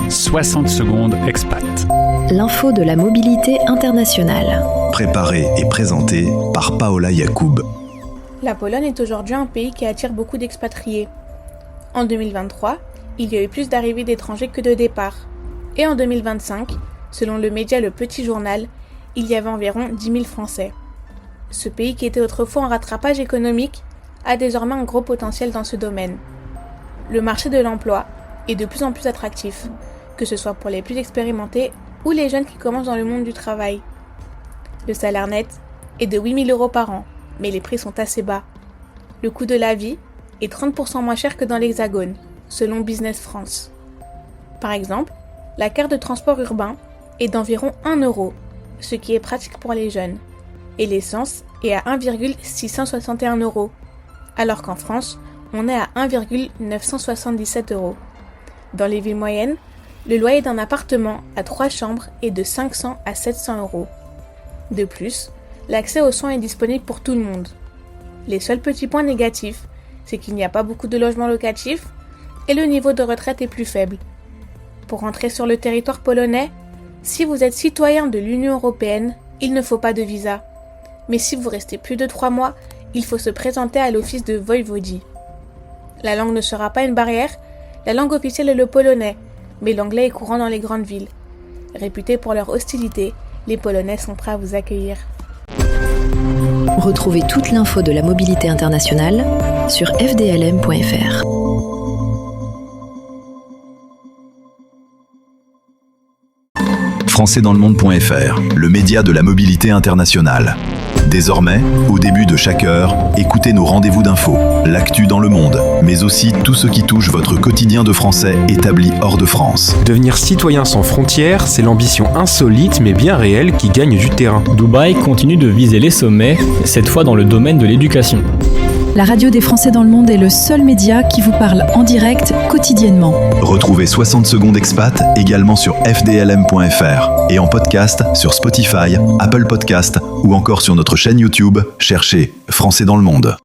60 secondes expat. L'info de la mobilité internationale. Préparé et présenté par Paola Yacoub. La Pologne est aujourd'hui un pays qui attire beaucoup d'expatriés. En 2023, il y a eu plus d'arrivées d'étrangers que de départs. Et en 2025, selon le média Le Petit Journal, il y avait environ 10 000 Français. Ce pays qui était autrefois en rattrapage économique a désormais un gros potentiel dans ce domaine. Le marché de l'emploi est de plus en plus attractif, que ce soit pour les plus expérimentés ou les jeunes qui commencent dans le monde du travail. Le salaire net est de 8 000 € par an, mais les prix sont assez bas. Le coût de la vie est 30% moins cher que dans l'Hexagone, selon Business France. Par exemple, la carte de transport urbain est d'environ 1 €, ce qui est pratique pour les jeunes, et l'essence est à 1,661 €, alors qu'en France, on est à 1,977 €. Dans les villes moyennes, le loyer d'un appartement à 3 chambres est de 500 à 700 €. De plus, l'accès aux soins est disponible pour tout le monde. Les seuls petits points négatifs, c'est qu'il n'y a pas beaucoup de logements locatifs et le niveau de retraite est plus faible. Pour rentrer sur le territoire polonais, si vous êtes citoyen de l'Union européenne, il ne faut pas de visa. Mais si vous restez plus de 3 mois, il faut se présenter à l'office de Voïvodie. La langue ne sera pas une barrière, la langue officielle est le polonais, mais l'anglais est courant dans les grandes villes. Réputés pour leur hostilité, les Polonais sont prêts à vous accueillir. Retrouvez toute l'info de la mobilité internationale sur fdlm.fr. Françaisdanslemonde.fr, le média de la mobilité internationale. Désormais, au début de chaque heure, écoutez nos rendez-vous d'infos, l'actu dans le monde, mais aussi tout ce qui touche votre quotidien de Français établi hors de France. Devenir citoyen sans frontières, c'est l'ambition insolite mais bien réelle qui gagne du terrain. Dubaï continue de viser les sommets, cette fois dans le domaine de l'éducation. La radio des Français dans le monde est le seul média qui vous parle en direct quotidiennement. Retrouvez 60 secondes expat également sur fdlm.fr et en podcast sur Spotify, Apple Podcast ou encore sur notre chaîne YouTube. Cherchez Français dans le monde.